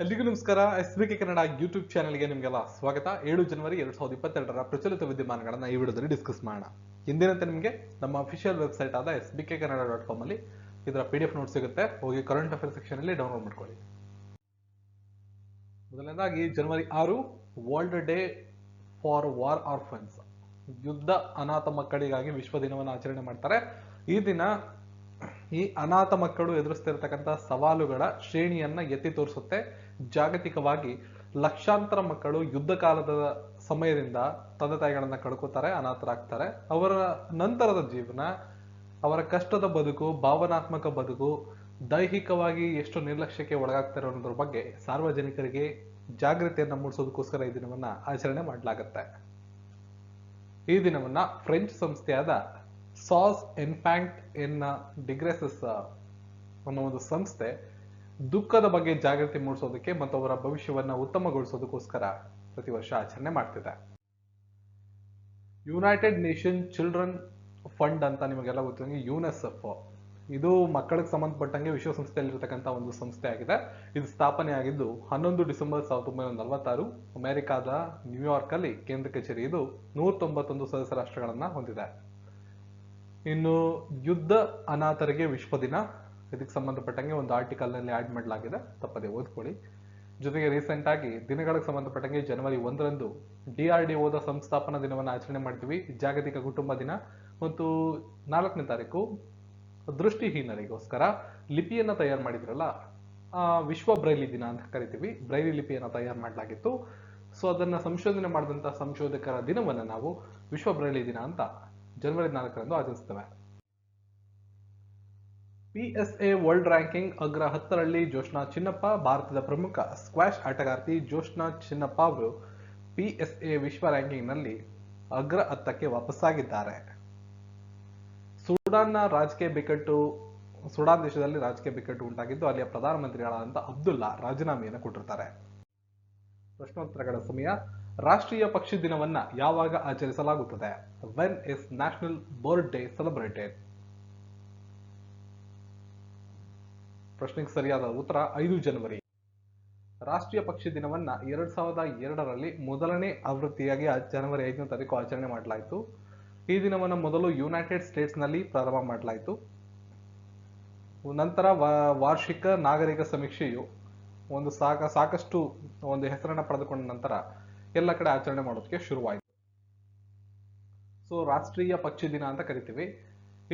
ಎಲ್ರಿಗೂ ನಮಸ್ಕಾರ. SBK Kannada YouTube ಚಾನೆಲ್ಗೆ ನಿಮಗೆಲ್ಲ ಸ್ವಾಗತ. 7 ಜನವರಿ 2022ರ ಪ್ರಚಲಿತ ವಿದ್ಯಮಾನಗಳನ್ನು ಈ ವಿಡಿಯೋದಲ್ಲಿ ಡಿಸ್ಕಸ್ ಮಾಡೋಣ. ಹಿಂದಿನಂತೆ ನಿಮಗೆ ನಮ್ಮ ಅಫಿಷಿಯಲ್ ವೆಬ್ಸೈಟ್ ಆದ sbkkannada.com ಅಲ್ಲಿ ಇದರ PDF ನೋಟ್ ಸಿಗುತ್ತೆ. ಹೋಗಿ ಕರೆಂಟ್ ಅಫೇರ್ ಸೆಕ್ಷನ್ ಅಲ್ಲಿ ಡೌನ್ಲೋಡ್ ಮಾಡ್ಕೊಳ್ಳಿ. ಮೊದಲನೇದಾಗಿ ಜನವರಿ 6 world day for war orphans, ಯುದ್ಧ ಅನಾಥ ಮಕ್ಕಳಿಗಾಗಿ ವಿಶ್ವ ದಿನವನ್ನು ಆಚರಣೆ ಮಾಡ್ತಾರೆ. ಈ ದಿನ ಈ ಅನಾಥ ಮಕ್ಕಳು ಎದುರಿಸ್ತಿರ್ತಕ್ಕಂಥ ಸವಾಲುಗಳ ಶ್ರೇಣಿಯನ್ನ ಎತ್ತಿ ತೋರಿಸುತ್ತೆ. ಜಾಗತಿಕವಾಗಿ ಲಕ್ಷಾಂತರ ಮಕ್ಕಳು ಯುದ್ಧ ಕಾಲದ ಸಮಯದಿಂದ ತಂದೆ ತಾಯಿಗಳನ್ನ ಕಳ್ಕೊತಾರೆ, ಅನಾಥರಾಗ್ತಾರೆ. ಅವರ ನಂತರದ ಜೀವನ, ಅವರ ಕಷ್ಟದ ಬದುಕು, ಭಾವನಾತ್ಮಕ ಬದುಕು, ದೈಹಿಕವಾಗಿ ಎಷ್ಟು ನಿರ್ಲಕ್ಷ್ಯಕ್ಕೆ ಒಳಗಾಗ್ತಾರೆ ಅನ್ನೋದ್ರ ಬಗ್ಗೆ ಸಾರ್ವಜನಿಕರಿಗೆ ಜಾಗೃತಿಯನ್ನ ಮೂಡಿಸೋದಕ್ಕೋಸ್ಕರ ಈ ದಿನವನ್ನ ಆಚರಣೆ ಮಾಡಲಾಗುತ್ತೆ. ಈ ದಿನವನ್ನ ಫ್ರೆಂಚ್ ಸಂಸ್ಥೆಯಾದ ಸಾಸ್ ಎನ್ಫ್ಯಾಂಟ್ ಎನ್ ಡಿಗ್ರೆಸಸ್ ಅನ್ನೋ ಒಂದು ಸಂಸ್ಥೆ ದುಃಖದ ಬಗ್ಗೆ ಜಾಗೃತಿ ಮೂಡಿಸೋದಕ್ಕೆ ಮತ್ತು ಅವರ ಭವಿಷ್ಯವನ್ನ ಉತ್ತಮಗೊಳಿಸೋದಕ್ಕೋಸ್ಕರ ಪ್ರತಿ ವರ್ಷ ಆಚರಣೆ ಮಾಡ್ತಿದೆ. ಯುನೈಟೆಡ್ ನೇಷನ್ ಚಿಲ್ಡ್ರನ್ ಫಂಡ್ ಅಂತ ನಿಮಗೆಲ್ಲ ಗೊತ್ತಿದೆ, ಯುನೆಸೆಫ್. ಇದು ಮಕ್ಕಳಿಗೆ ಸಂಬಂಧಪಟ್ಟಂಗೆ ವಿಶ್ವಸಂಸ್ಥೆಯಲ್ಲಿರ್ತಕ್ಕಂಥ ಒಂದು ಸಂಸ್ಥೆ ಆಗಿದೆ. ಇದು ಸ್ಥಾಪನೆ ಆಗಿದ್ದು 11 ಡಿಸೆಂಬರ್ 1946 ಅಮೆರಿಕಾದ ನ್ಯೂಯಾರ್ಕ್ ಅಲ್ಲಿ ಕೇಂದ್ರ ಕಚೇರಿ. ಇದು 191 ಸದಸ್ಯ ರಾಷ್ಟ್ರಗಳನ್ನ ಹೊಂದಿದೆ. ಇನ್ನು ಯುದ್ಧ ಅನಾಥರಿಗೆ ವಿಶ್ವ ದಿನ, ಇದಕ್ಕೆ ಸಂಬಂಧಪಟ್ಟಂಗೆ ಒಂದು ಆರ್ಟಿಕಲ್ ನಲ್ಲಿ ಆಡ್ ಮಾಡಲಾಗಿದೆ, ತಪ್ಪದೆ ಓದ್ಕೊಳ್ಳಿ. ಜೊತೆಗೆ ರೀಸೆಂಟ್ ಆಗಿ ದಿನಗಳಿಗೆ ಸಂಬಂಧಪಟ್ಟಂಗೆ ಜನವರಿ 1ರಂದು DRDOದ ಸಂಸ್ಥಾಪನಾ ದಿನವನ್ನು ಆಚರಣೆ ಮಾಡ್ತೀವಿ, ಜಾಗತಿಕ ಕುಟುಂಬ ದಿನ. ಮತ್ತು 4ನೇ ತಾರೀಕು ದೃಷ್ಟಿಹೀನರಿಗೋಸ್ಕರ ಲಿಪಿಯನ್ನ ತಯಾರು ಮಾಡಿದ್ರಲ್ಲ, ವಿಶ್ವ ಬ್ರೈಲಿ ದಿನ ಅಂತ ಕರಿತೀವಿ. ಬ್ರೈಲಿ ಲಿಪಿಯನ್ನ ತಯಾರು ಮಾಡಲಾಗಿತ್ತು. ಸೊ ಅದನ್ನ ಸಂಶೋಧನೆ ಮಾಡಿದಂತ ಸಂಶೋಧಕರ ದಿನವನ್ನ ನಾವು ವಿಶ್ವ ಬ್ರೈಲಿ ದಿನ ಅಂತ ಜನವರಿ 4ರಂದು ಆಚರಿಸ್ತೇವೆ. PSA ವರ್ಲ್ಡ್ ರ್ಯಾಂಕಿಂಗ್ ಅಗ್ರ 10ರಲ್ಲಿ ಜೋಶ್ನಾ ಚಿನ್ನಪ್ಪ. ಭಾರತದ ಪ್ರಮುಖ ಸ್ಕ್ವಾಷ್ ಆಟಗಾರ್ತಿ ಜೋಶ್ನಾ ಚಿನ್ನಪ್ಪ ಅವರು PSA ವಿಶ್ವ ರ್ಯಾಂಕಿಂಗ್ ನಲ್ಲಿ ಅಗ್ರ 10ಕ್ಕೆ ವಾಪಸ್ಸಾಗಿದ್ದಾರೆ. ಸುಡಾನ್ ದೇಶದಲ್ಲಿ ರಾಜಕೀಯ ಬಿಕ್ಕಟ್ಟು ಉಂಟಾಗಿದ್ದು ಅಲ್ಲಿಯ ಪ್ರಧಾನಮಂತ್ರಿಗಳಾದಂತಹ ಅಬ್ದುಲ್ಲಾ ರಾಜೀನಾಮೆಯನ್ನು ಕೊಟ್ಟಿರ್ತಾರೆ. ಪ್ರಶ್ನೋತ್ತರಗಳ ಸಮಯ. ರಾಷ್ಟ್ರೀಯ ಪಕ್ಷಿ ದಿನವನ್ನ ಯಾವಾಗ ಆಚರಿಸಲಾಗುತ್ತದೆ? When is national bird day celebrated? ಪ್ರಶ್ನೆಗೆ ಸರಿಯಾದ ಉತ್ತರ 5 ಜನವರಿ. ರಾಷ್ಟ್ರೀಯ ಪಕ್ಷಿ ದಿನವನ್ನ 2002ರಲ್ಲಿ ಮೊದಲನೇ ಆವೃತ್ತಿಯಾಗಿ ಜನವರಿ 5ನೇ ತಾರೀಕು ಆಚರಣೆ ಮಾಡಲಾಯಿತು. ಈ ದಿನವನ್ನ ಮೊದಲು ಯುನೈಟೆಡ್ ಸ್ಟೇಟ್ಸ್ ನಲ್ಲಿ ಪ್ರಾರಂಭ ಮಾಡಲಾಯಿತು. ನಂತರ ವಾರ್ಷಿಕ ನಾಗರಿಕ ಸಮೀಕ್ಷೆಯು ಒಂದು ಸಾಕಷ್ಟು ಒಂದು ಹೆಸರನ್ನ ಪಡೆದುಕೊಂಡ ನಂತರ ಎಲ್ಲ ಕಡೆ ಆಚರಣೆ ಮಾಡೋದಕ್ಕೆ ಶುರುವಾಯಿತು. ಸೊ ರಾಷ್ಟ್ರೀಯ ಪಕ್ಷಿ ದಿನ ಅಂತ ಕರಿತೀವಿ.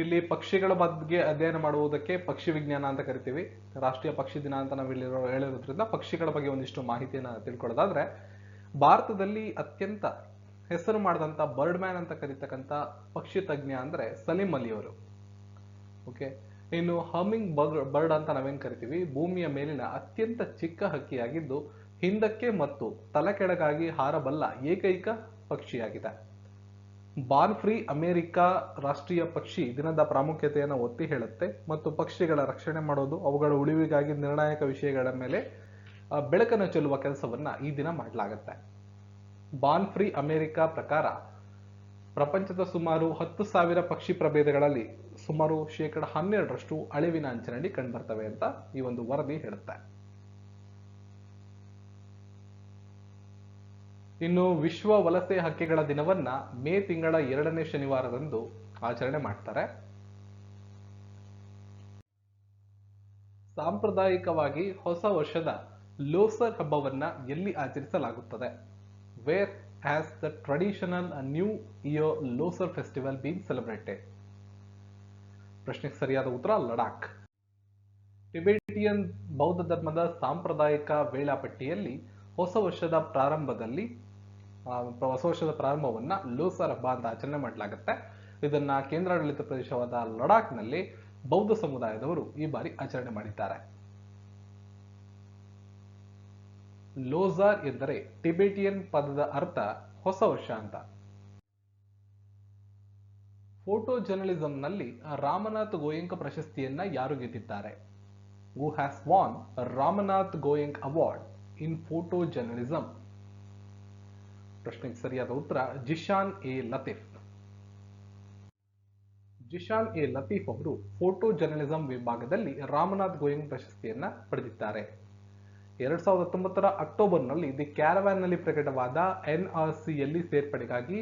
ಇಲ್ಲಿ ಪಕ್ಷಿಗಳ ಬಗ್ಗೆ ಅಧ್ಯಯನ ಮಾಡುವುದಕ್ಕೆ ಪಕ್ಷಿ ವಿಜ್ಞಾನ ಅಂತ ಕರಿತೀವಿ. ರಾಷ್ಟ್ರೀಯ ಪಕ್ಷಿ ದಿನ ಅಂತ ನಾವು ಇಲ್ಲಿ ಹೇಳಿರೋದ್ರಿಂದ ಪಕ್ಷಿಗಳ ಬಗ್ಗೆ ಒಂದಿಷ್ಟು ಮಾಹಿತಿಯನ್ನ ತಿಳ್ಕೊಳ್ಳೋದಾದ್ರೆ, ಭಾರತದಲ್ಲಿ ಅತ್ಯಂತ ಹೆಸರು ಮಾಡಿದಂತ ಬರ್ಡ್ ಮ್ಯಾನ್ ಅಂತ ಕರೀತಕ್ಕಂಥ ಪಕ್ಷಿ ತಜ್ಞ ಅಂದ್ರೆ ಸಲೀಂ ಅಲಿ ಅವರು. ಓಕೆ, ಇನ್ನು ಹಮ್ಮಿಂಗ್ ಬರ್ಡ್ ಅಂತ ನಾವೇನ್ ಕರಿತೀವಿ, ಭೂಮಿಯ ಮೇಲಿನ ಅತ್ಯಂತ ಚಿಕ್ಕ ಹಕ್ಕಿಯಾಗಿದ್ದು ಹಿಂದಕ್ಕೆ ಮತ್ತು ತಲೆಕೆಳಗಾಗಿ ಹಾರಬಲ್ಲ ಏಕೈಕ ಪಕ್ಷಿಯಾಗಿದೆ. ಬಾರ್ನ್ ಫ್ರೀ ಅಮೆರಿಕಾ ರಾಷ್ಟ್ರೀಯ ಪಕ್ಷಿ ದಿನದ ಪ್ರಾಮುಖ್ಯತೆಯನ್ನು ಒತ್ತಿ ಹೇಳುತ್ತೆ ಮತ್ತು ಪಕ್ಷಿಗಳ ರಕ್ಷಣೆ ಮಾಡೋದು, ಅವುಗಳ ಉಳಿವಿಗಾಗಿ ನಿರ್ಣಾಯಕ ವಿಷಯಗಳ ಮೇಲೆ ಬೆಳಕನ್ನು ಚೆಲ್ಲುವ ಕೆಲಸವನ್ನ ಈ ದಿನ ಮಾಡಲಾಗುತ್ತೆ. ಬಾರ್ನ್ ಫ್ರೀ ಅಮೆರಿಕಾ ಪ್ರಕಾರ ಪ್ರಪಂಚದ ಸುಮಾರು 10,000 ಪಕ್ಷಿ ಪ್ರಭೇದಗಳಲ್ಲಿ ಸುಮಾರು 12% ಅಳಿವಿನ ಅಂಚಿನಲ್ಲಿ ಕಂಡುಬರ್ತವೆ ಅಂತ ಈ ಒಂದು ವರದಿ ಹೇಳುತ್ತೆ. ಇನ್ನು ವಿಶ್ವ ವಲಸೆ ಹಕ್ಕಿಗಳ ದಿನವನ್ನ ಮೇ ತಿಂಗಳ 2ನೇ ಶನಿವಾರದಂದು ಆಚರಣೆ ಮಾಡ್ತಾರೆ. ಸಾಂಪ್ರದಾಯಿಕವಾಗಿ ಹೊಸ ವರ್ಷದ ಲೋಸರ್ ಹಬ್ಬವನ್ನ ಎಲ್ಲಿ ಆಚರಿಸಲಾಗುತ್ತದೆ? Where has the traditional new year Losar festival been celebrated? ಪ್ರಶ್ನೆಗೆ ಸರಿಯಾದ ಉತ್ತರ ಲಡಾಖ್. ಟಿಬೆಟಿಯನ್ ಬೌದ್ಧ ಧರ್ಮದ ಸಾಂಪ್ರದಾಯಿಕ ವೇಳಾಪಟ್ಟಿಯಲ್ಲಿ ಹೊಸ ವರ್ಷದ ಪ್ರಾರಂಭವನ್ನ ಲೋಸರ್ ಹಬ್ಬ ಅಂತ ಆಚರಣೆ ಮಾಡಲಾಗುತ್ತೆ. ಇದನ್ನ ಕೇಂದ್ರಾಡಳಿತ ಪ್ರದೇಶವಾದ ಲಡಾಖ್ನಲ್ಲಿ ಬೌದ್ಧ ಸಮುದಾಯದವರು ಈ ಬಾರಿ ಆಚರಣೆ ಮಾಡಿದ್ದಾರೆ. ಲೋಸಾರ್ ಎಂದರೆ ಟಿಬೆಟಿಯನ್ ಪದದ ಅರ್ಥ ಹೊಸ ವರ್ಷ ಅಂತ. ಫೋಟೋ ಜರ್ನಲಿಸಂನಲ್ಲಿ ರಾಮನಾಥ್ ಗೋಯಂಕ ಪ್ರಶಸ್ತಿಯನ್ನ ಯಾರು ಗೆದ್ದಿದ್ದಾರೆ? Who has won Ramnath Goenka award in photo journalism? ಪ್ರಶ್ನೆಗೆ ಸರಿಯಾದ ಉತ್ತರ ಜಿಶಾನ್ ಎ ಲತೀಫ್. ಜಿಶಾನ್ ಎ ಲತೀಫ್ ಅವರು ಫೋಟೋ ಜರ್ನಲಿಸಂ ವಿಭಾಗದಲ್ಲಿ ರಾಮನಾಥ್ ಗೋಯಂಕ್ ಪ್ರಶಸ್ತಿಯನ್ನ ಪಡೆದಿದ್ದಾರೆ. 2019ರ ಅಕ್ಟೋಬರ್ನಲ್ಲಿ ದಿ ಕ್ಯಾರವ್ಯಾನ್ನಲ್ಲಿ ಪ್ರಕಟವಾದ NRCಯಲ್ಲಿ ಸೇರ್ಪಡೆಗಾಗಿ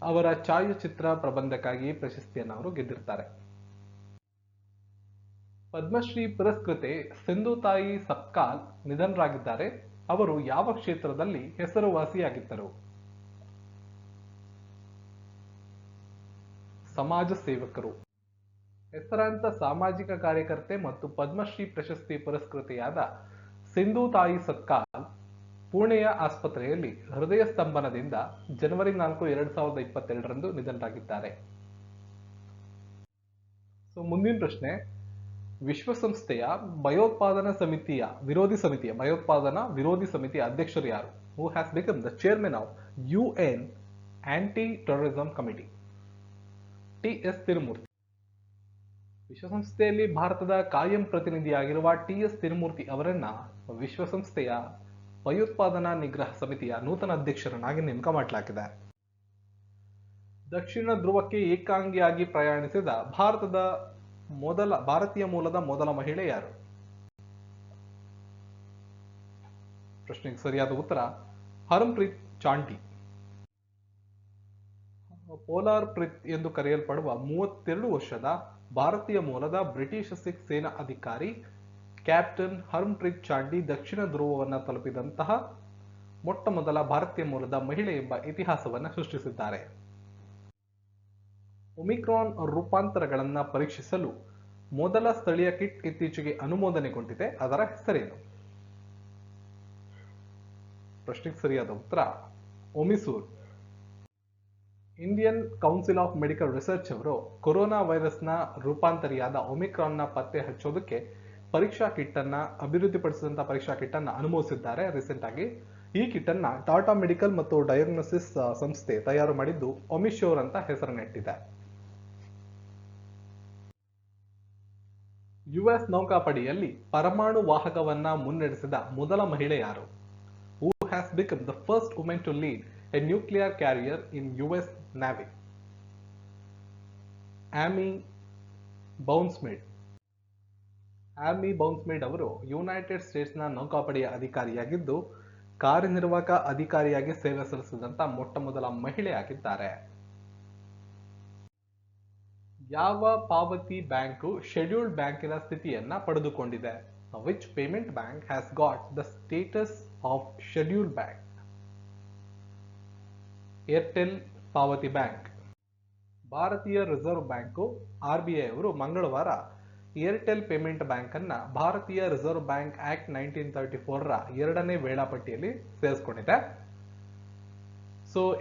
ಅವರ ಛಾಯಾಚಿತ್ರ ಪ್ರಬಂಧಕ್ಕಾಗಿ ಪ್ರಶಸ್ತಿಯನ್ನು ಅವರು ಗೆದ್ದಿರ್ತಾರೆ. ಪದ್ಮಶ್ರೀ ಪುರಸ್ಕೃತೆ ಸಿಂಧುತಾಯಿ ಸಪ್ಕಾಲ್ ನಿಧನರಾಗಿದ್ದಾರೆ. ಅವರು ಯಾವ ಕ್ಷೇತ್ರದಲ್ಲಿ ಹೆಸರುವಾಸಿಯಾಗಿದ್ದರು? ಸಮಾಜ ಸೇವಕರು. ಹೆಸರಾಂತ ಸಾಮಾಜಿಕ ಕಾರ್ಯಕರ್ತೆ ಮತ್ತು ಪದ್ಮಶ್ರೀ ಪ್ರಶಸ್ತಿ ಪುರಸ್ಕೃತೆಯಾದ ಸಿಂಧುತಾಯಿ ಸತ್ಕಾಲ್ ಪುಣೆಯ ಆಸ್ಪತ್ರೆಯಲ್ಲಿ ಹೃದಯ ಸ್ತಂಭನದಿಂದ ಜನವರಿ 4, 2022ರಂದು ನಿಧನರಾಗಿದ್ದಾರೆ. ಮುಂದಿನ ಪ್ರಶ್ನೆ, ವಿಶ್ವಸಂಸ್ಥೆಯ ಭಯೋತ್ಪಾದನಾ ವಿರೋಧಿ ಸಮಿತಿಯ ಅಧ್ಯಕ್ಷರು ಯಾರು? Who has become the chairman of UN anti terrorism committee? TS Tirumurti. ವಿಶ್ವಸಂಸ್ಥೆಯಲ್ಲಿ ಭಾರತದ ಕಾಯಂ ಪ್ರತಿನಿಧಿಯಾಗಿರುವ TS ತಿರುಮೂರ್ತಿ ಅವರನ್ನ ವಿಶ್ವಸಂಸ್ಥೆಯ ಭಯೋತ್ಪಾದನಾ ನಿಗ್ರಹ ಸಮಿತಿಯ ನೂತನ ಅಧ್ಯಕ್ಷರನ್ನಾಗಿ ನೇಮಕ ಮಾಡಲಾಗಿದೆ. ದಕ್ಷಿಣ ಧ್ರುವಕ್ಕೆ ಏಕಾಂಗಿಯಾಗಿ ಪ್ರಯಾಣಿಸಿದ ಭಾರತೀಯ ಮೂಲದ ಮೊದಲ ಮಹಿಳೆ ಯಾರು? ಪ್ರಶ್ನೆಗೆ ಸರಿಯಾದ ಉತ್ತರ ಹರ್ಮನ್ಪ್ರೀತ್ ಚಾಂಡಿ. ಪೋಲಾರ್ ಪ್ರಿತ್ ಎಂದು ಕರೆಯಲ್ಪಡುವ 32 ವರ್ಷದ ಭಾರತೀಯ ಮೂಲದ ಬ್ರಿಟಿಷ್ ಸಿಖ್ ಸೇನಾ ಅಧಿಕಾರಿ ಕ್ಯಾಪ್ಟನ್ ಹರ್ಮನ್ಪ್ರೀತ್ ಚಾಂಡಿ ದಕ್ಷಿಣ ಧ್ರುವವನ್ನು ತಲುಪಿದಂತಹ ಮೊಟ್ಟ ಮೊದಲ ಭಾರತೀಯ ಮೂಲದ ಮಹಿಳೆ ಎಂಬ ಇತಿಹಾಸವನ್ನು ಸೃಷ್ಟಿಸಿದ್ದಾರೆ. ಒಮಿಕ್ರಾನ್ ರೂಪಾಂತರಗಳನ್ನು ಪರೀಕ್ಷಿಸಲು ಮೊದಲ ಸ್ಥಳೀಯ ಕಿಟ್ ಇತ್ತೀಚೆಗೆ ಅನುಮೋದನೆಗೊಂಡಿದೆ. ಅದರ ಹೆಸರೇನು? ಪ್ರಶ್ನೆಗೆ ಸರಿಯಾದ ಉತ್ತರ OmiSure. Indian council of medical research ಅವರು ಕೊರೋನಾ ವೈರಸ್ನ ರೂಪಾಂತರಿಯಾದ ಒಮಿಕ್ರಾನ್ನ ಪತ್ತೆ ಹಚ್ಚೋದಕ್ಕೆ ಅಭಿವೃದ್ಧಿಪಡಿಸಿದಂತಹ ಪರೀಕ್ಷಾ ಕಿಟ್ ಅನ್ನು ಅನುಮೋದಿಸಿದ್ದಾರೆ ರೀಸೆಂಟ್ ಆಗಿ. ಈ ಕಿಟ್ ಅನ್ನ ಟಾಟಾ ಮೆಡಿಕಲ್ ಮತ್ತು ಡಯಾಗ್ನೋಸಿಸ್ ಸಂಸ್ಥೆ ತಯಾರು ಮಾಡಿದ್ದು ಒಮಿಶೋರ್ ಅಂತ ಹೆಸರನ್ನಿಟ್ಟಿದೆ. US ನೌಕಾಪಡೆಯಲ್ಲಿ ಪರಮಾಣು ವಾಹಕವನ್ನ ಮುನ್ನಡೆಸಿದ ಮೊದಲ ಮಹಿಳೆ ಯಾರು? Who has become the first women to lead a nuclear carrier in US Navy? Amy ಬೌನ್ಸ್ಮೇಡ್ ಅವರು ಯುನೈಟೆಡ್ ಸ್ಟೇಟ್ಸ್ನ ನೌಕಾಪಡೆಯ ಅಧಿಕಾರಿಯಾಗಿದ್ದು ಕಾರ್ಯನಿರ್ವಾಹಕ ಅಧಿಕಾರಿಯಾಗಿ ಸೇವೆ ಸಲ್ಲಿಸಿದಂತ ಮೊಟ್ಟ ಮೊದಲ ಮಹಿಳೆಯಾಗಿದ್ದಾರೆ. ಯಾವ ಪಾವತಿ ಬ್ಯಾಂಕು ಶೆಡ್ಯೂಲ್ಡ್ ಬ್ಯಾಂಕಿನ ಸ್ಥಿತಿಯನ್ನ ಪಡೆದುಕೊಂಡಿದೆ? Which payment bank has got the status of scheduled bank? Airtel ಪಾವತಿ ಬ್ಯಾಂಕ್. ಭಾರತೀಯ ರಿಸರ್ವ್ ಬ್ಯಾಂಕು RBI ಅವರು ಮಂಗಳವಾರ ಏರ್ಟೆಲ್ ಪೇಮೆಂಟ್ ಬ್ಯಾಂಕ್ ಅನ್ನ ಭಾರತೀಯ ರಿಸರ್ವ್ ಬ್ಯಾಂಕ್ ಆಕ್ಟ್ 1934ರ 2ನೇ ವೇಳಾಪಟ್ಟಿಯಲ್ಲಿ ಸೇರಿಸಿಕೊಂಡಿದೆ.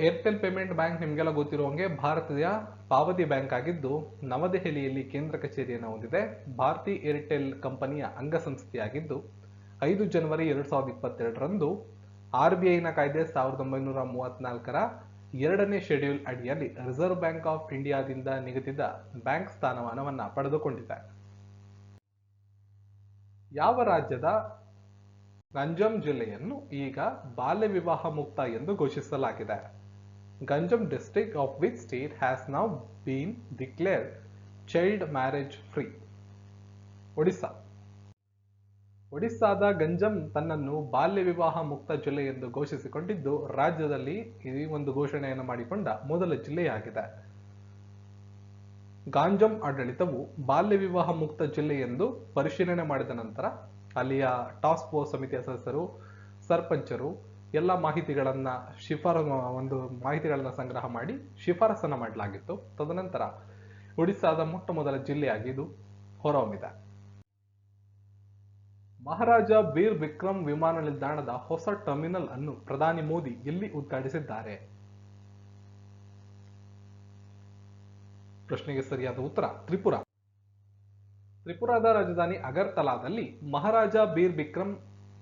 ಏರ್ಟೆಲ್ ಪೇಮೆಂಟ್ ಬ್ಯಾಂಕ್ ನಿಮಗೆಲ್ಲ ಗೊತ್ತಿರುವಂಗೆ ಭಾರತೀಯ ಪಾವತಿ ಬ್ಯಾಂಕ್ ಆಗಿದ್ದು ನವದೆಹಲಿಯಲ್ಲಿ ಕೇಂದ್ರ ಕಚೇರಿಯನ್ನು ಹೊಂದಿದೆ. ಭಾರತಿ ಏರ್ಟೆಲ್ ಕಂಪನಿಯ ಅಂಗಸಂಸ್ಥೆಯಾಗಿದ್ದು 5 ಜನವರಿ 2022ರಂದು RBIನ ಕಾಯ್ದೆ 1934ರ 2ನೇ ಶೆಡ್ಯೂಲ್ ಅಡಿಯಲ್ಲಿ ರಿಸರ್ವ್ ಬ್ಯಾಂಕ್ ಆಫ್ ಇಂಡಿಯಾದಿಂದ ನಿಗದಿತ ಬ್ಯಾಂಕ್ ಸ್ಥಾನಮಾನವನ್ನು ಪಡೆದುಕೊಂಡಿದೆ. ಯಾವ ರಾಜ್ಯದ ಗಂಜಮ್ ಜಿಲ್ಲೆಯನ್ನು ಈಗ ಬಾಲ್ಯ ವಿವಾಹ ಮುಕ್ತ ಎಂದು ಘೋಷಿಸಲಾಗಿದೆ? Ganjam district of which state has now been declared child marriage free? ಒಡಿಸ್ಸಾದ ಗಂಜಮ್ ತನ್ನನ್ನು ಬಾಲ್ಯ ವಿವಾಹ ಮುಕ್ತ ಜಿಲ್ಲೆ ಎಂದು ಘೋಷಿಸಿಕೊಂಡಿದ್ದು ರಾಜ್ಯದಲ್ಲಿ ಈ ಒಂದು ಘೋಷಣೆಯನ್ನು ಮಾಡಿಕೊಂಡ ಮೊದಲ ಜಿಲ್ಲೆಯಾಗಿದೆ. ಗಾಂಜಮ್ ಆಡಳಿತವು ಬಾಲ್ಯ ವಿವಾಹ ಮುಕ್ತ ಜಿಲ್ಲೆ ಎಂದು ಪರಿಶೀಲನೆ ಮಾಡಿದ ನಂತರ ಅಲ್ಲಿಯ ಟಾಸ್ಕ್ ಫೋರ್ಸ್ ಸಮಿತಿಯ ಸದಸ್ಯರು, ಸರ್ಪಂಚರು ಎಲ್ಲ ಮಾಹಿತಿಗಳನ್ನ ಸಂಗ್ರಹ ಮಾಡಿ ಶಿಫಾರಸನ್ನು ಮಾಡಲಾಗಿತ್ತು. ತದನಂತರ ಒಡಿಸ್ಸಾದ ಮೊಟ್ಟ ಮೊದಲ ಜಿಲ್ಲೆಯಾಗಿ ಹೊರಹೊಮ್ಮಿದೆ. ಮಹಾರಾಜ ವೀರ್ ವಿಕ್ರಮ್ ವಿಮಾನ ನಿಲ್ದಾಣದ ಹೊಸ ಟರ್ಮಿನಲ್ ಅನ್ನು ಪ್ರಧಾನಿ ಮೋದಿ ಎಲ್ಲಿ ಉದ್ಘಾಟಿಸಿದ್ದಾರೆ? ಪ್ರಶ್ನೆಗೆ ಸರಿಯಾದ ಉತ್ತರ ತ್ರಿಪುರಾದ ರಾಜಧಾನಿ ಅಗರ್ತಲಾದಲ್ಲಿ ಮಹಾರಾಜ ಬೀರ್ ಬಿಕ್ರಮ್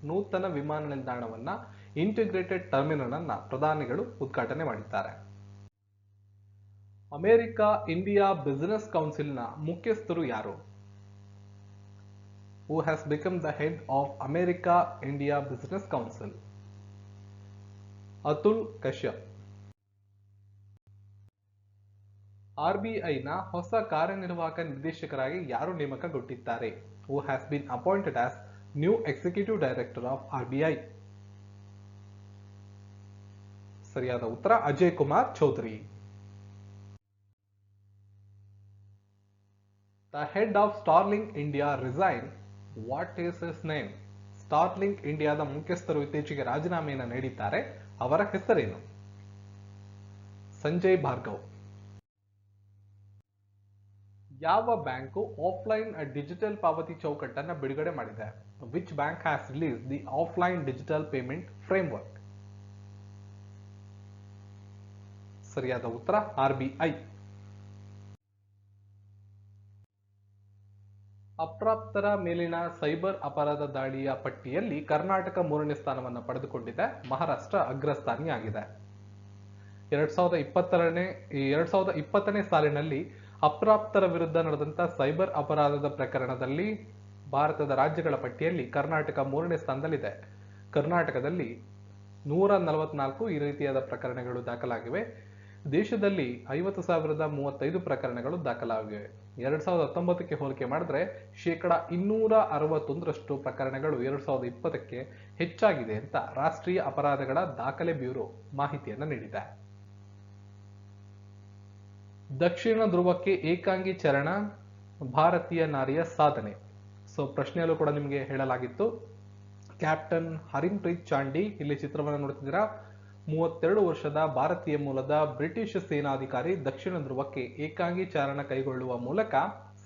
ನೂತನ ವಿಮಾನ ನಿಲ್ದಾಣವನ್ನ ಇಂಟಿಗ್ರೇಟೆಡ್ ಟರ್ಮಿನಲ್ ಅನ್ನ ಪ್ರಧಾನಿಗಳು ಉದ್ಘಾಟನೆ ಮಾಡಿದ್ದಾರೆ. ಅಮೆರಿಕ ಇಂಡಿಯಾ ಬಿಸಿನೆಸ್ ಕೌನ್ಸಿಲ್ನ ಮುಖ್ಯಸ್ಥರು ಯಾರು? Who has become the head of America India Business Council? Atul Kashyap. RBIನ ಹೊಸ ಕಾರ್ಯನಿರ್ವಾಹಕ ನಿರ್ದೇಶಕರಾಗಿ ಯಾರು ನೇಮಕಗೊಂಡಿದ್ದಾರೆ? Who has been appointed as new executive director of RBI? ಸರಿಯಾದ ಉತ್ತರ Ajay Kumar Chaudhary. The head of Starlink India resigned. What is his name? Starlink ಇಂಡಿಯಾದ ಮುಖ್ಯಸ್ಥರು ಇತ್ತೀಚೆಗೆ ರಾಜೀನಾಮೆಯನ್ನು ನೀಡಿದ್ದಾರೆ. ಅವರ ಹೆಸರೇನು? ಸಂಜಯ್ ಭಾರ್ಗವ್. ಯಾವ ಬ್ಯಾಂಕು ಆಫ್ಲೈನ್ ಡಿಜಿಟಲ್ ಪಾವತಿ ಚೌಕಟ್ಟನ್ನು ಬಿಡುಗಡೆ ಮಾಡಿದೆ? Which bank has release the offline digital payment framework? ಸರಿಯಾದ ಉತ್ತರ RBI. ಅಪ್ರಾಪ್ತರ ಮೇಲಿನ ಸೈಬರ್ ಅಪರಾಧ ದಾಳಿಯ ಪಟ್ಟಿಯಲ್ಲಿ ಕರ್ನಾಟಕ 3ನೇ ಸ್ಥಾನವನ್ನು ಪಡೆದುಕೊಂಡಿದೆ. ಮಹಾರಾಷ್ಟ್ರ ಅಗ್ರಸ್ಥಾನಿಯಾಗಿದೆ. 2020ನೇ ಸಾಲಿನಲ್ಲಿ ಅಪ್ರಾಪ್ತರ ವಿರುದ್ಧ ನಡೆದಂತ ಸೈಬರ್ ಅಪರಾಧದ ಪ್ರಕರಣದಲ್ಲಿ ಭಾರತದ ರಾಜ್ಯಗಳ ಪಟ್ಟಿಯಲ್ಲಿ ಕರ್ನಾಟಕ 3ನೇ ಸ್ಥಾನದಲ್ಲಿದೆ. ಕರ್ನಾಟಕದಲ್ಲಿ 144 ಈ ರೀತಿಯಾದ ಪ್ರಕರಣಗಳು ದಾಖಲಾಗಿವೆ. ದೇಶದಲ್ಲಿ 50,035 ಪ್ರಕರಣಗಳು ದಾಖಲಾಗಿವೆ. 2019ಕ್ಕೆ ಹೋಲಿಕೆ ಮಾಡಿದ್ರೆ 261% ಪ್ರಕರಣಗಳು 2020ಕ್ಕೆ ಹೆಚ್ಚಾಗಿದೆ ಅಂತ ರಾಷ್ಟ್ರೀಯ ಅಪರಾಧಗಳ ದಾಖಲೆ ಬ್ಯೂರೋ ಮಾಹಿತಿಯನ್ನು ನೀಡಿದೆ. ದಕ್ಷಿಣ ಧ್ರುವಕ್ಕೆ ಏಕಾಂಗಿ ಚರಣ, ಭಾರತೀಯ ನಾರಿಯ ಸಾಧನೆ. ಸೊ ಪ್ರಶ್ನೆಯಲ್ಲೂ ಕೂಡ ನಿಮಗೆ ಹೇಳಲಾಗಿತ್ತು. ಕ್ಯಾಪ್ಟನ್ ಹರಿನ್ಪ್ರೀತ್ ಚಾಂಡಿ, ಇಲ್ಲಿ ಚಿತ್ರವನ್ನು ನೋಡ್ತಿದ್ದೀರಾ, 32 ವರ್ಷದ ಭಾರತೀಯ ಮೂಲದ ಬ್ರಿಟಿಷ್ ಸೇನಾಧಿಕಾರಿ ದಕ್ಷಿಣ ಧ್ರುವಕ್ಕೆ ಏಕಾಂಗಿ ಚಾರಣ ಕೈಗೊಳ್ಳುವ ಮೂಲಕ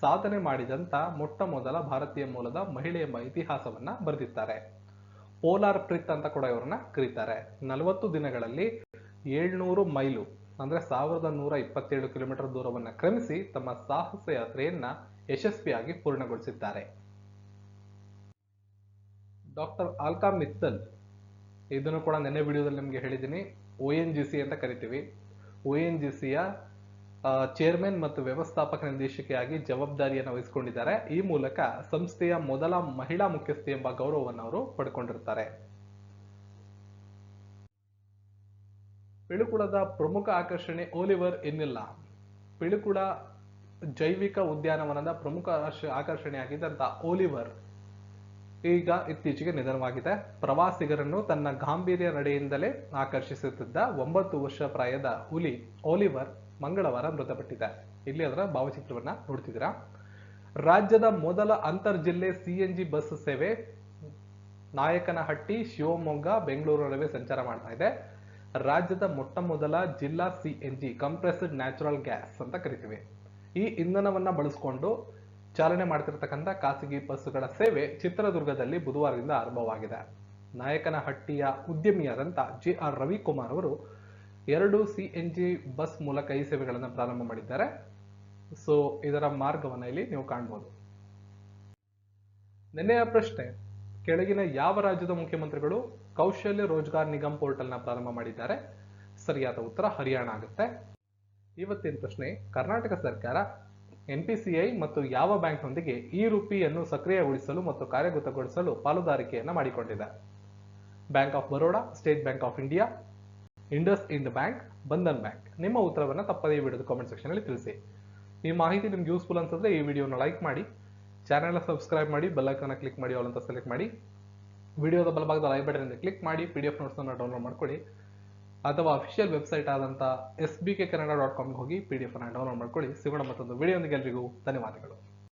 ಸಾಧನೆ ಮಾಡಿದಂತ ಮೊಟ್ಟ ಮೊದಲ ಭಾರತೀಯ ಮೂಲದ ಮಹಿಳೆ ಎಂಬ ಇತಿಹಾಸವನ್ನ ಬರೆದಿದ್ದಾರೆ. ಪೋಲಾರ್ ಪ್ರಿತ್ ಅಂತ ಕೂಡ ಇವರನ್ನ ಕರೀತಾರೆ. 40 ದಿನಗಳಲ್ಲಿ 700 ಮೈಲು ಅಂದ್ರೆ 1127 ಕಿಲೋಮೀಟರ್ ದೂರವನ್ನ ಕ್ರಮಿಸಿ ತಮ್ಮ ಸಾಹಸ ಯಾತ್ರೆಯನ್ನ ಯಶಸ್ವಿಯಾಗಿ ಪೂರ್ಣಗೊಳಿಸಿದ್ದಾರೆ. ಡಾಕ್ಟರ್ ಆಲ್ಕಾ ಮಿತ್ತಲ್, ಇದನ್ನು ಕೂಡ ನೆನ್ನೆ ವಿಡಿಯೋದಲ್ಲಿ ನಿಮಗೆ ಹೇಳಿದ್ದೀನಿ. ONGC ಅಂತ ಕರಿತೀವಿ. ONGCಯ ಚೇರ್ಮನ್ ಮತ್ತು ವ್ಯವಸ್ಥಾಪಕ ನಿರ್ದೇಶಕಿಯಾಗಿ ಜವಾಬ್ದಾರಿಯನ್ನು ವಹಿಸಿಕೊಂಡಿದ್ದಾರೆ. ಈ ಮೂಲಕ ಸಂಸ್ಥೆಯ ಮೊದಲ ಮಹಿಳಾ ಮುಖ್ಯಸ್ಥೆ ಎಂಬ ಗೌರವವನ್ನು ಅವರು ಪಡ್ಕೊಂಡಿರ್ತಾರೆ. ಪಿಳುಕುಳದ ಪ್ರಮುಖ ಆಕರ್ಷಣೆ ಓಲಿವರ್ ಎನ್ನಿಲ್ಲ. ಪಿಳುಕುಳ ಜೈವಿಕ ಉದ್ಯಾನವನದ ಪ್ರಮುಖ ಆಕರ್ಷಣೆಯಾಗಿದ್ದಂತ ಓಲಿವರ್ ಈಗ ಇತ್ತೀಚೆಗೆ ನಿಧನವಾಗಿದೆ. ಪ್ರವಾಸಿಗರನ್ನು ತನ್ನ ಗಾಂಭೀರ್ಯ ನಡೆಯಿಂದಲೇ ಆಕರ್ಷಿಸುತ್ತಿದ್ದ 9 ವರ್ಷ ಪ್ರಾಯದ ಹುಲಿ ಓಲಿವರ್ ಮಂಗಳವಾರ ಮೃತಪಟ್ಟಿದೆ. ಇಲ್ಲಿ ಅದರ ಭಾವಚಿತ್ರವನ್ನ ನೋಡ್ತಿದ್ದೀರಾ. ರಾಜ್ಯದ ಮೊದಲ ಅಂತರ್ಜಿಲ್ಲೆ CNG ಬಸ್ ಸೇವೆ ನಾಯಕನಹಟ್ಟಿ, ಶಿವಮೊಗ್ಗ, ಬೆಂಗಳೂರು ನಡುವೆ ಸಂಚಾರ ಮಾಡ್ತಾ ಇದೆ. ರಾಜ್ಯದ ಮೊಟ್ಟ ಮೊದಲ ಜಿಲ್ಲಾ CNG ಕಂಪ್ರೆಸ್ಡ್ ನ್ಯಾಚುರಲ್ ಗ್ಯಾಸ್ ಅಂತ ಕರಿತೀವಿ. ಈ ಇಂಧನವನ್ನ ಬಳಸಿಕೊಂಡು ಚಾಲನೆ ಮಾಡ್ತಿರ್ತಕ್ಕಂಥ ಖಾಸಗಿ ಬಸ್ಸುಗಳ ಸೇವೆ ಚಿತ್ರದುರ್ಗದಲ್ಲಿ ಬುಧವಾರದಿಂದ ಆರಂಭವಾಗಿದೆ. ನಾಯಕನಹಟ್ಟಿಯ ಉದ್ಯಮಿಯಾದಂಥ JR ರವಿಕುಮಾರ್ ಅವರು 2 CNG ಬಸ್ ಮೂಲಕ ಈ ಸೇವೆಗಳನ್ನು ಪ್ರಾರಂಭ ಮಾಡಿದ್ದಾರೆ. ಸೊ ಇದರ ಮಾರ್ಗವನ್ನು ಇಲ್ಲಿ ನೀವು ಕಾಣಬಹುದು. ನಿನ್ನೆಯ ಪ್ರಶ್ನೆ, ಕೆಳಗಿನ ಯಾವ ರಾಜ್ಯದ ಮುಖ್ಯಮಂತ್ರಿಗಳು ಕೌಶಲ್ಯ ರೋಜ್ಗಾರ್ ನಿಗಮ್ ಪೋರ್ಟಲ್ ನ ಪ್ರಾರಂಭ ಮಾಡಿದ್ದಾರೆ? ಸರಿಯಾದ ಉತ್ತರ ಹರಿಯಾಣ ಆಗುತ್ತೆ. ಇವತ್ತಿನ ಪ್ರಶ್ನೆ, ಕರ್ನಾಟಕ ಸರ್ಕಾರ NPCI ಮತ್ತು ಯಾವ ಬ್ಯಾಂಕ್ನೊಂದಿಗೆ ಇ-ರೂಪಿಯನ್ನು ಸಕ್ರಿಯಗೊಳಿಸಲು ಮತ್ತು ಕಾರ್ಯಗತಗೊಳಿಸಲು ಪಾಲುದಾರಿಕೆಯನ್ನು ಮಾಡಿಕೊಂಡಿದೆ? Bank of Baroda, state bank of India, Indus end bank, Bandhan bank. ನಿಮ್ಮ ಉತ್ತರವನ್ನು ತಪ್ಪದೇ ವಿಡಿಯೋದ ಕಾಮೆಂಟ್ ಸೆಕ್ಷನ್ ಅಲ್ಲಿ ತಿಳಿಸಿ. ಈ ಮಾಹಿತಿ ನಿಮ್ಗೆ ಯೂಸ್ಫುಲ್ ಅನ್ಸಿದ್ರೆ ಈ ವಿಡಿಯೋನ ಲೈಕ್ ಮಾಡಿ, ಚಾನೆಲ್ ಸಬ್ಸ್ಕ್ರೈಬ್ ಮಾಡಿ, ಬೆಲ್ ಐಕಾನ್ ಕ್ಲಿಕ್ ಮಾಡಿ, ಆಲ್ ಅಂತ ಸೆಲೆಕ್ಟ್ ಮಾಡಿ. ವಿಡಿಯೋದ ಬಲಭಾಗದ ಐ ಬಟನ್ ಕ್ಲಿಕ್ ಮಾಡಿ PDF ನೋಟ್ಸ್ ಅನ್ನು ಡೌನ್ಲೋಡ್ ಮಾಡ್ಕೊಳ್ಳಿ. ಅಥವಾ ಅಫಿಷಿಯಲ್ ವೆಬ್ಸೈಟ್ ಆದಂಥ sbkkanada.com ಹೋಗಿ PDF ಅನ್ನು ಡೌನ್ಲೋಡ್ ಮಾಡ್ಕೊಳ್ಳಿ. ಸಿಗೋಣ ಮತ್ತೊಂದು ವಿಡಿಯೋದೊಂದಿಗೆ. ಎಲ್ರಿಗೂ ಧನ್ಯವಾದಗಳು.